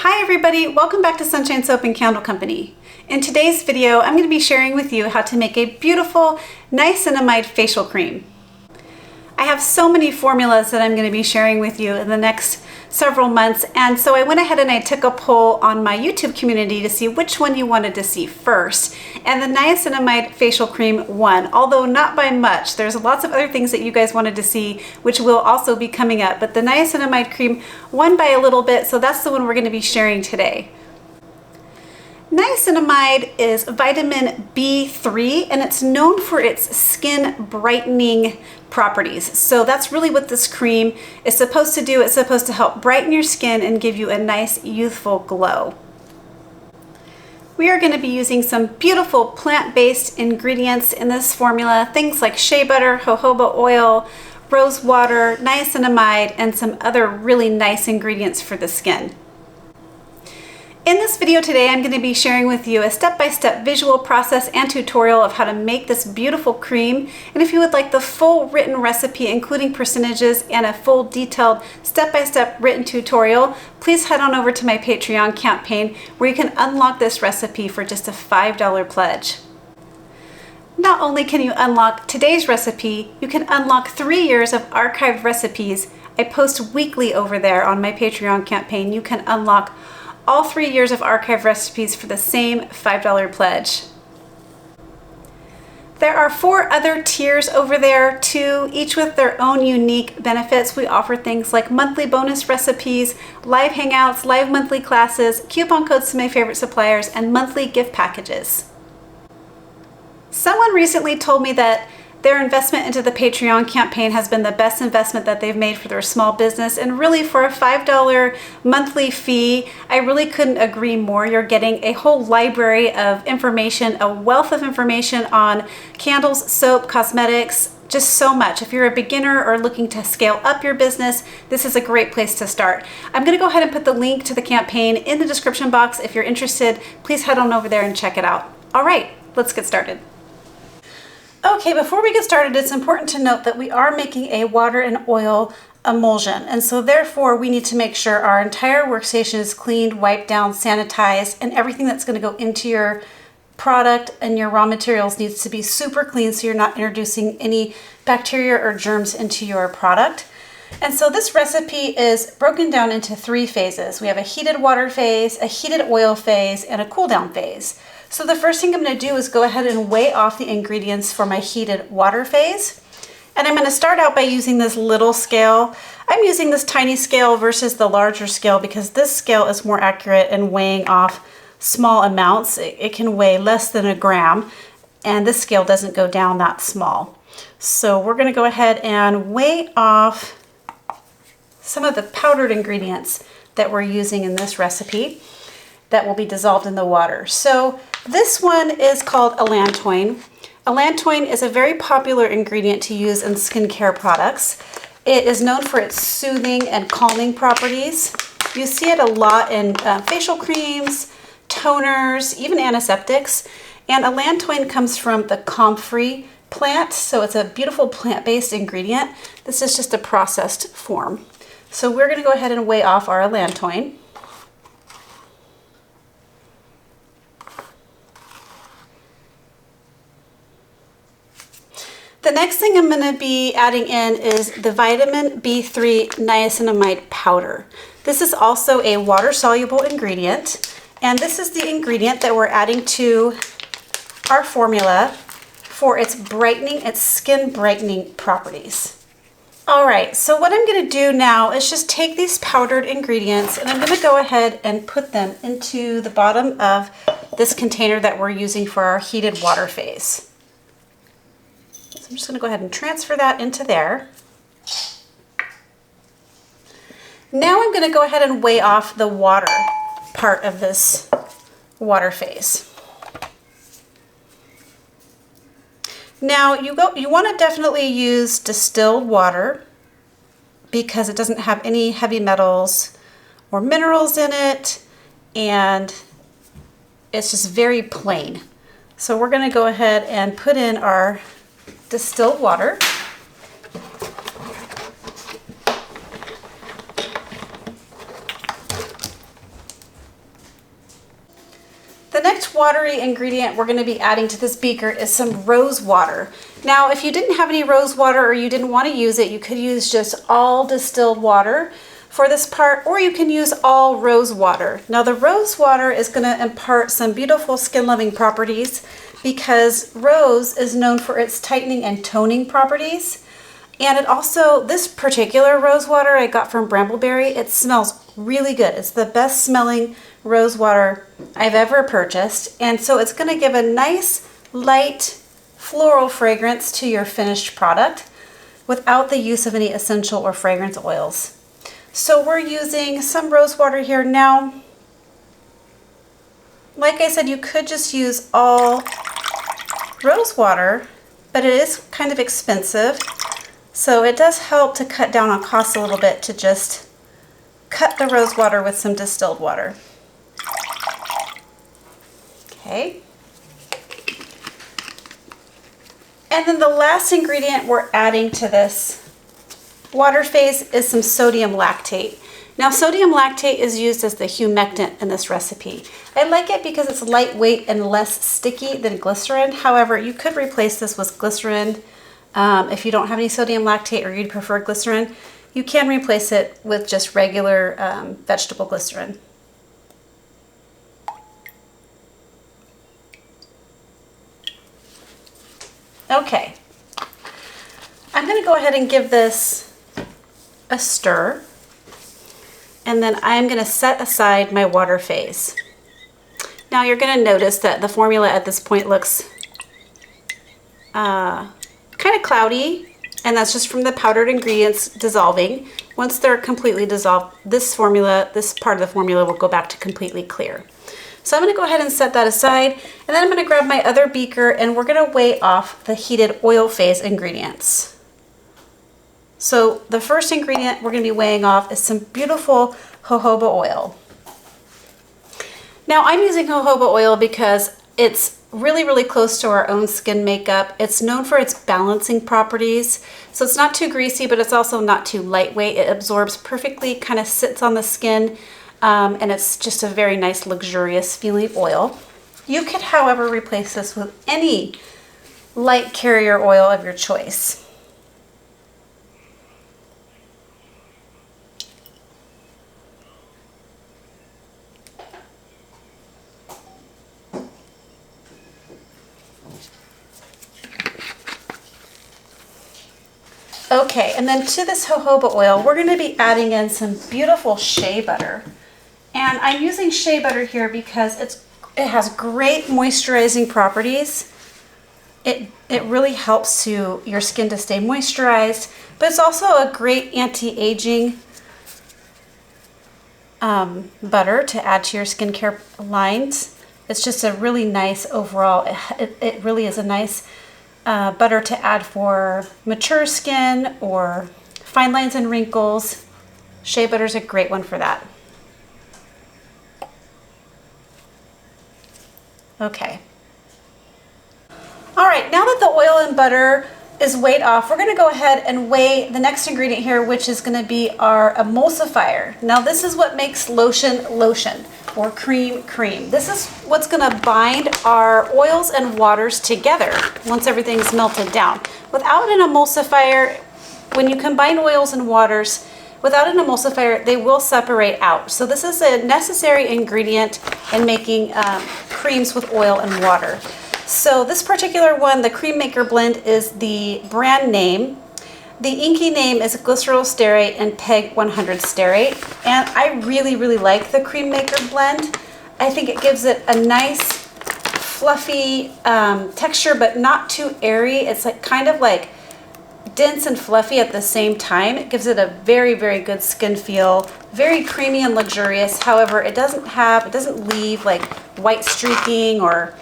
Hi everybody, welcome back to Sunshine Soap and Candle Company. In today's video, I'm going to be sharing with you how to make a beautiful niacinamide facial cream. I have so many formulas that I'm going to be sharing with you in the next several months, and so I went ahead and I took a poll on my YouTube community to see which one you wanted to see first, and the niacinamide facial cream won, although not by much. There's lots of other things that you guys wanted to see which will also be coming up, but the niacinamide cream won by a little bit, so that's the one we're going to be sharing today. Niacinamide is vitamin B3 and it's known for its skin brightening properties. So that's really what this cream is supposed to do. It's supposed to help brighten your skin and give you a nice youthful glow. We are going to be using some beautiful plant-based ingredients in this formula, things like shea butter, jojoba oil, rose water, niacinamide, and some other really nice ingredients for the skin. In this video today, I'm going to be sharing with you a step-by-step visual process and tutorial of how to make this beautiful cream. And if you would like the full written recipe, including percentages and a full detailed step-by-step written tutorial, please head on over to my Patreon campaign where you can unlock this recipe for just a $5 pledge. Not only can you unlock today's recipe, you can unlock 3 years of archived recipes. I post weekly over there on my Patreon campaign. You can unlock all 3 years of archive recipes for the same $5 pledge. There are 4 other tiers over there too, each with their own unique benefits. We offer things like monthly bonus recipes, live hangouts, live monthly classes, coupon codes to my favorite suppliers, and monthly gift packages. Someone recently told me that their investment into the Patreon campaign has been the best investment that they've made for their small business, and really for a $5 monthly fee, I really couldn't agree more. You're getting a whole library of information, a wealth of information on candles, soap, cosmetics, just so much. If you're a beginner or looking to scale up your business, this is a great place to start. I'm going to go ahead and put the link to the campaign in the description box. If you're interested, please head on over there and check it out. All right, let's get started. Okay, before we get started, it's important to note that we are making a water and oil emulsion, and so therefore we need to make sure our entire workstation is cleaned, wiped down, sanitized, and everything that's going to go into your product and your raw materials needs to be super clean so you're not introducing any bacteria or germs into your product. And so this recipe is broken down into 3 phases. We have a heated water phase, a heated oil phase, and a cool down phase. So the first thing I'm going to do is go ahead and weigh off the ingredients for my heated water phase. And I'm going to start out by using this little scale. I'm using this tiny scale versus the larger scale because this scale is more accurate in weighing off small amounts. It can weigh less than a gram, and this scale doesn't go down that small. So we're going to go ahead and weigh off some of the powdered ingredients that we're using in this recipe that will be dissolved in the water. So this one is called Allantoin. Allantoin is a very popular ingredient to use in skincare products. It is known for its soothing and calming properties. You see it a lot in facial creams, toners, even antiseptics. And Allantoin comes from the comfrey plant, so it's a beautiful plant-based ingredient. This is just a processed form. So we're going to go ahead and weigh off our Allantoin. The next thing I'm going to be adding in is the vitamin B3 niacinamide powder. This is also a water-soluble ingredient, and this is the ingredient that we're adding to our formula for its brightening, its skin brightening properties. All right, so what I'm going to do now is just take these powdered ingredients and I'm going to go ahead and put them into the bottom of this container that we're using for our heated water phase. I'm just going to go ahead and transfer that into there. Now I'm going to go ahead and weigh off the water part of this water phase. Now you want to definitely use distilled water because it doesn't have any heavy metals or minerals in it, and it's just very plain. So we're going to go ahead and put in our distilled water. watery ingredient we're going to be adding to this beaker is some rose water. Now, if you didn't have any rose water or you didn't want to use it, you could use just all distilled water for this part, or you can use all rose water. Now, the rose water is going to impart some beautiful skin loving properties because rose is known for its tightening and toning properties. And it also, this particular rose water I got from Brambleberry, it smells really good. It's the best smelling rose water I've ever purchased. And so it's going to give a nice light floral fragrance to your finished product without the use of any essential or fragrance oils. So we're using some rose water here. Now, like I said, you could just use all rose water, but it is kind of expensive. So it does help to cut down on costs a little bit to just cut the rose water with some distilled water. Okay. And then the last ingredient we're adding to this water phase is some sodium lactate. Now, sodium lactate is used as the humectant in this recipe. I like it because it's lightweight and less sticky than glycerin. However, you could replace this with glycerin if you don't have any sodium lactate or you'd prefer glycerin. You can replace it with just regular vegetable glycerin. Okay, I'm going to go ahead and give this a stir, and then I'm going to set aside my water phase. Now you're going to notice that the formula at this point looks kind of cloudy, and that's just from the powdered ingredients dissolving. Once they're completely dissolved, this part of the formula will go back to completely clear. So I'm going to go ahead and set that aside, and then I'm going to grab my other beaker and we're going to weigh off the heated oil phase ingredients. So the first ingredient we're going to be weighing off is some beautiful jojoba oil. Now I'm using jojoba oil because it's really, really close to our own skin makeup. It's known for its balancing properties. So it's not too greasy, but it's also not too lightweight. It absorbs perfectly, kind of sits on the skin, and it's just a very nice, luxurious feeling oil. You could, however, replace this with any light carrier oil of your choice. Okay, and then to this jojoba oil, we're going to be adding in some beautiful shea butter. And I'm using shea butter here because it has great moisturizing properties. It really helps your skin to stay moisturized, but it's also a great anti-aging butter to add to your skincare lines. It's just a really nice overall, it really is a nice butter to add for mature skin or fine lines and wrinkles. Shea butter is a great one for that. Okay. All right, now that the oil and butter is weighed off, we're going to go ahead and weigh the next ingredient here, which is going to be our emulsifier. Now this is what makes lotion lotion, or cream cream. This is what's going to bind our oils and waters together once everything's melted down. Without an emulsifier, when you combine oils and waters, without an emulsifier, they will separate out. So this is a necessary ingredient in making creams with oil and water. So this particular one, the Cream Maker blend, is the brand name. The inky name is Glyceryl stearate and PEG 100 stearate. And I really, really like the Cream Maker blend. I think it gives it a nice fluffy texture, but not too airy. It's like kind of like dense and fluffy at the same time. It gives it a very, very good skin feel, very creamy and luxurious. However, it doesn't leave like white streaking or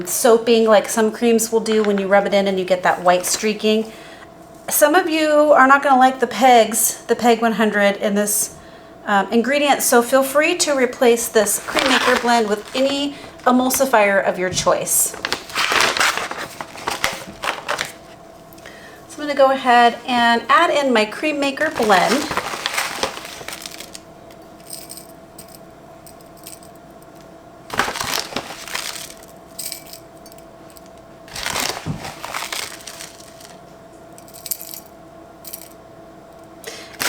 soaping like some creams will do when you rub it in and you get that white streaking. Some of you are not going to like the PEG 100 in this ingredient, so feel free to replace this Cream Maker blend with any emulsifier of your choice. So I'm going to go ahead and add in my Cream Maker blend.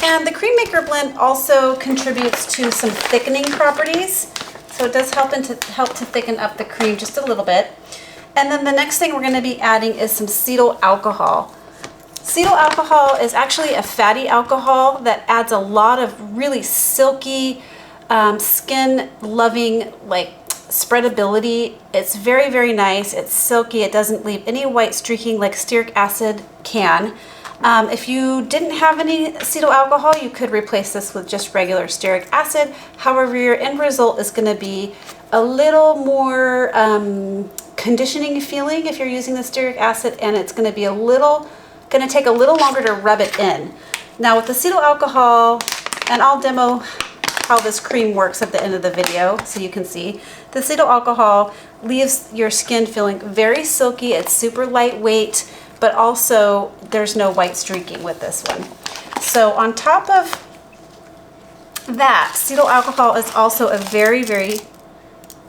And the Cream Maker blend also contributes to some thickening properties. So it does help to thicken up the cream just a little bit. And then the next thing we're going to be adding is some cetyl alcohol. Cetyl alcohol is actually a fatty alcohol that adds a lot of really silky, skin-loving, like, spreadability. It's very, very nice. It's silky. It doesn't leave any white streaking like stearic acid can. If you didn't have any cetyl alcohol, you could replace this with just regular stearic acid. However, your end result is going to be a little more conditioning feeling if you're using the stearic acid, and it's going to be going to take a little longer to rub it in. Now with the cetyl alcohol, and I'll demo how this cream works at the end of the video so you can see, the cetyl alcohol leaves your skin feeling very silky. It's super lightweight, but also there's no white streaking with this one. So on top of that, cetyl alcohol is also a very, very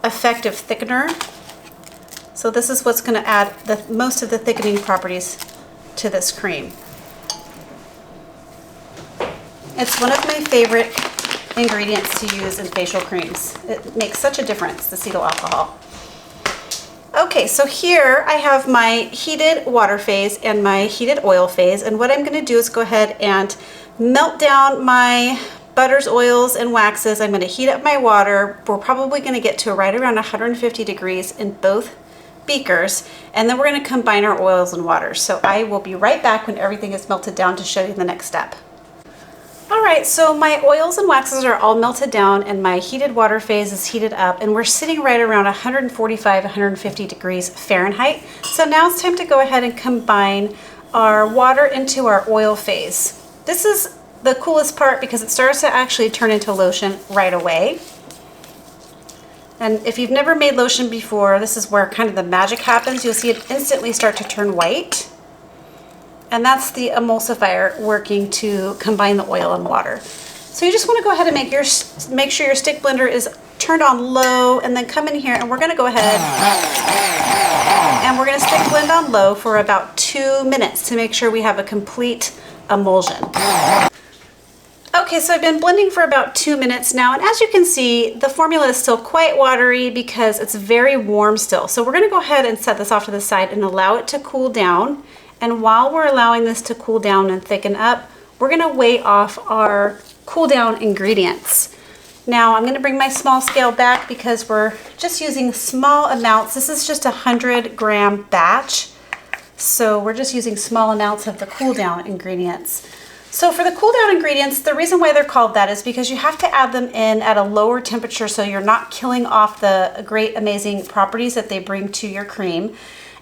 effective thickener. So this is what's going to add most of the thickening properties to this cream. It's one of my favorite ingredients to use in facial creams. It makes such a difference, the cetyl alcohol. Okay, so here I have my heated water phase and my heated oil phase, and what I'm going to do is go ahead and melt down my butters, oils, and waxes. I'm going to heat up my water. We're probably going to get to right around 150 degrees in both beakers, and then we're going to combine our oils and waters. So I will be right back when everything is melted down to show you the next step. Alright, so my oils and waxes are all melted down and my heated water phase is heated up, and we're sitting right around 145, 150 degrees Fahrenheit. So now it's time to go ahead and combine our water into our oil phase. This is the coolest part because it starts to actually turn into lotion right away. And if you've never made lotion before, this is where kind of the magic happens. You'll see it instantly start to turn white. And that's the emulsifier working to combine the oil and water. So you just want to go ahead and make sure your stick blender is turned on low, and then come in here and we're going to go ahead and we're going to stick blend on low for about 2 minutes to make sure we have a complete emulsion. Okay, so I've been blending for about 2 minutes now, and as you can see, the formula is still quite watery because it's very warm still. So we're going to go ahead and set this off to the side and allow it to cool down. And while we're allowing this to cool down and thicken up, we're going to weigh off our cool down ingredients. Now I'm going to bring my small scale back because we're just using small amounts. This is just a 100-gram batch, so we're just using small amounts of the cool down ingredients. So for the cool down ingredients, the reason why they're called that is because you have to add them in at a lower temperature so you're not killing off the great, amazing properties that they bring to your cream.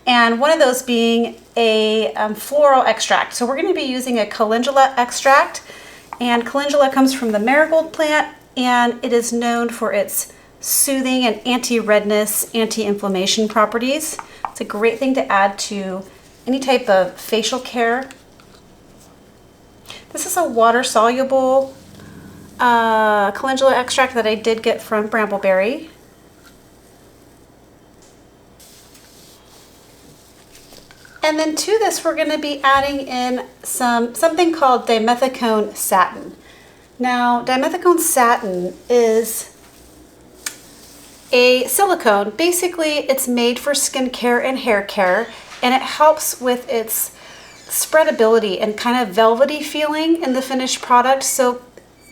And one of those being a floral extract. So we're going to be using a Calendula extract, and Calendula comes from the marigold plant, and it is known for its soothing and anti-redness, anti-inflammation properties. It's a great thing to add to any type of facial care. This is a water-soluble Calendula extract that I did get from Brambleberry. And then to this, we're going to be adding in something called Dimethicone Satin. Now, Dimethicone Satin is a silicone. Basically, it's made for skincare and hair care, and it helps with its spreadability and kind of velvety feeling in the finished product. So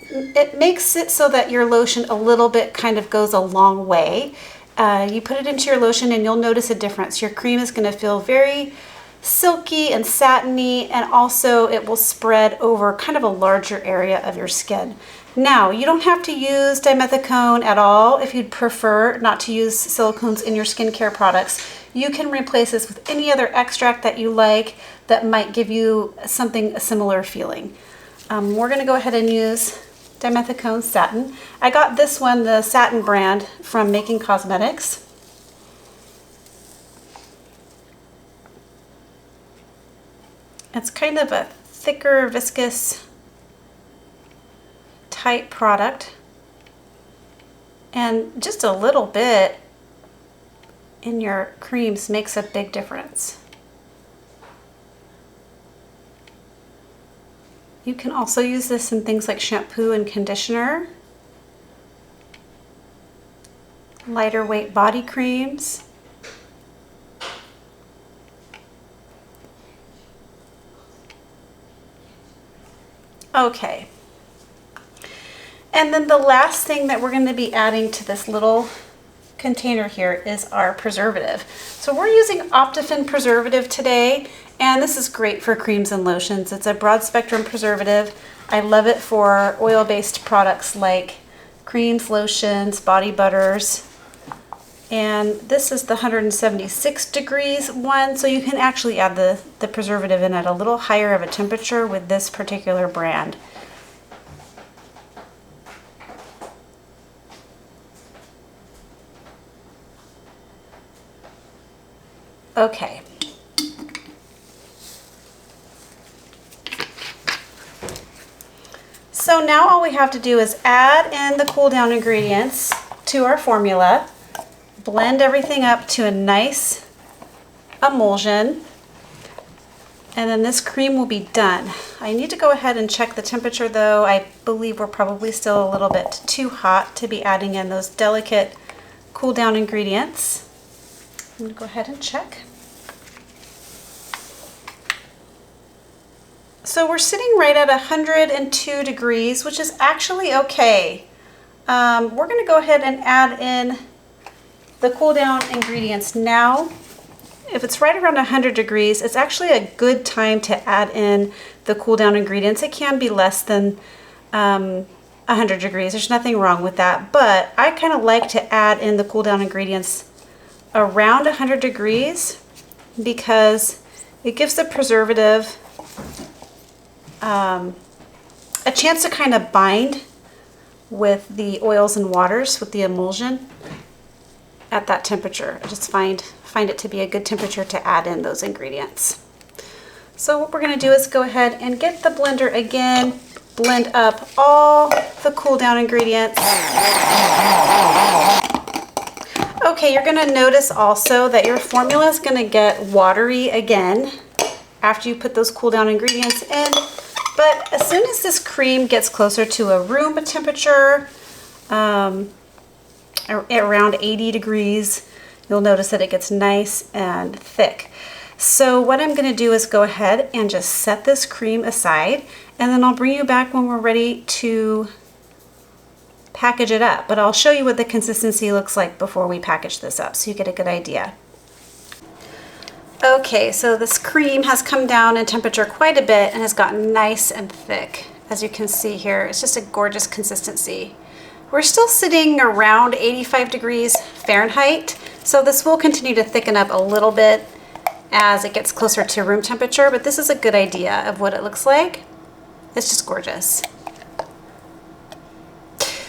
it makes it so that your lotion a little bit kind of goes a long way. You put it into your lotion and you'll notice a difference. Your cream is going to feel very silky and satiny, and also it will spread over kind of a larger area of your skin. Now, you don't have to use dimethicone at all. If you'd prefer not to use silicones in your skincare products, you can replace this with any other extract that you like that might give you a similar feeling. We're going to go ahead and use Dimethicone Satin. I got this one, the Satin brand, from Making Cosmetics. It's kind of a thicker, viscous type product, and just a little bit in your creams makes a big difference. You can also use this in things like shampoo and conditioner, lighter weight body creams. Okay. And then the last thing that we're going to be adding to this little container here is our preservative. So we're using Optiphen Preservative today, and this is great for creams and lotions. It's a broad spectrum preservative. I love it for oil-based products like creams, lotions, body butters. And this is the 176 degrees one, so you can actually add the preservative in at a little higher of a temperature with this particular brand. Okay. So now all we have to do is add in the cool down ingredients to our formula, blend everything up to a nice emulsion, and then this cream will be done. I need to go ahead and check the temperature though. I believe we're probably still a little bit too hot to be adding in those delicate cool down ingredients. I'm going to go ahead and check. So we're sitting right at 102 degrees, which is actually okay. We're going to go ahead and add in the cool down ingredients now. If it's right around 100 degrees, it's actually a good time to add in the cool down ingredients. It can be less than 100 degrees. There's nothing wrong with that, but I kind of like to add in the cool down ingredients around 100 degrees because it gives the preservative a chance to kind of bind with the oils and waters with the emulsion at that temperature. I just find it to be a good temperature to add in those ingredients. So what we're going to do is go ahead and get the blender again, blend up all the cool down ingredients. Okay, you're going to notice also that your formula is going to get watery again after you put those cool down ingredients in. But as soon as this cream gets closer to a room temperature, around 80 degrees, you'll notice that it gets nice and thick. So what I'm going to do is go ahead and just set this cream aside, and then I'll bring you back when we're ready to package it up. But I'll show you what the consistency looks like before we package this up so you get a good idea. Okay, so this cream has come down in temperature quite a bit and has gotten nice and thick. As you can see here, it's just a gorgeous consistency. We're still sitting around 85 degrees Fahrenheit, so this will continue to thicken up a little bit as it gets closer to room temperature, but this is a good idea of what it looks like. It's just gorgeous.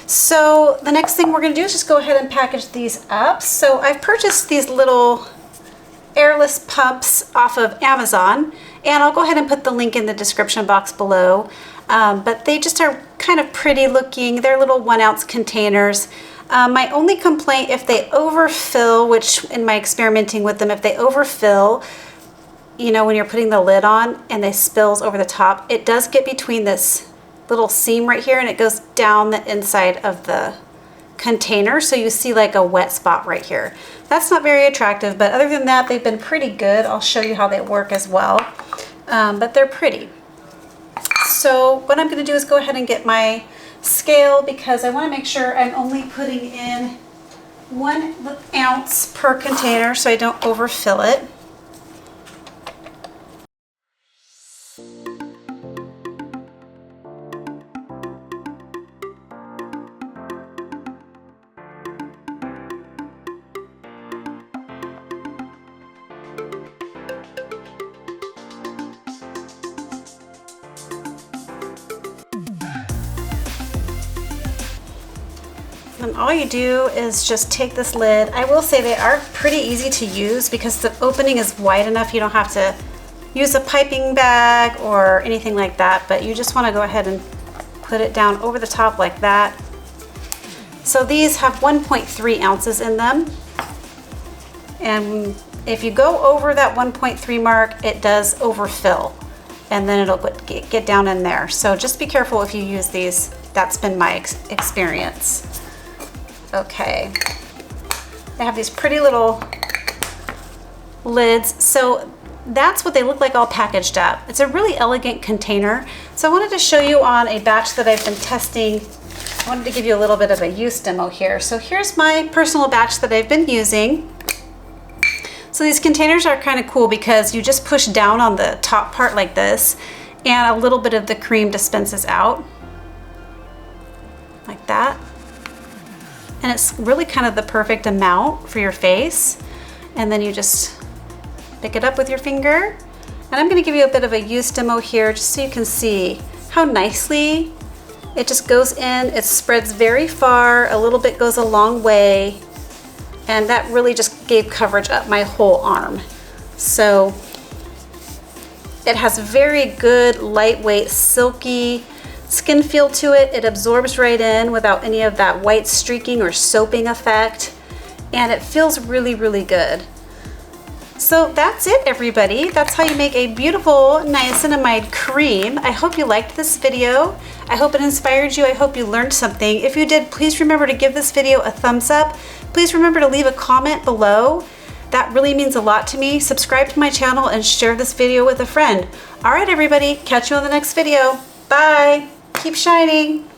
So the next thing we're going to do is just go ahead and package these up. So I've purchased these little airless pumps off of Amazon, and I'll go ahead and put the link in the description box below. But they just are kind of pretty looking. They're little 1 ounce containers. My only complaint, if they overfill, which in my experimenting with them, if they overfill, you know, when you're putting the lid on and they spills over the top, it does get between this little seam right here and it goes down the inside of the container, so you see like a wet spot right here. That's not very attractive, but other than that, they've been pretty good. I'll show you how they work as well, but they're pretty. So what I'm going to do is go ahead and get my scale because I want to make sure I'm only putting in 1 ounce per container so I don't overfill it. And all you do is just take this lid. I will say they are pretty easy to use because the opening is wide enough you don't have to use a piping bag or anything like that, but you just want to go ahead and put it down over the top like that. So these have 1.3 ounces in them, and if you go over that 1.3 mark, it does overfill. and then it'll get down in there. So just be careful if you use these. That's been my experience. Okay, they have these pretty little lids. So that's what they look like all packaged up. It's a really elegant container. So I wanted to show you on a batch that I've been testing. I wanted to give you a little bit of a use demo here. So here's my personal batch that I've been using. So these containers are kind of cool because you just push down on the top part like this, and a little bit of the cream dispenses out like that. And it's really kind of the perfect amount for your face. And then you just pick it up with your finger. And I'm gonna give you a bit of a use demo here just so you can see how nicely it just goes in. It spreads very far, a little bit goes a long way. And that really just gave coverage up my whole arm. So it has very good, lightweight, silky skin feel to it. It absorbs right in without any of that white streaking or soaping effect. And it feels really, really good. So that's it, everybody. That's how you make a beautiful niacinamide cream. I hope you liked this video. I hope it inspired you. I hope you learned something. If you did, please remember to give this video a thumbs up. Please remember to leave a comment below. That really means a lot to me. Subscribe to my channel and share this video with a friend. All right, everybody, catch you on the next video. Bye. Keep shining.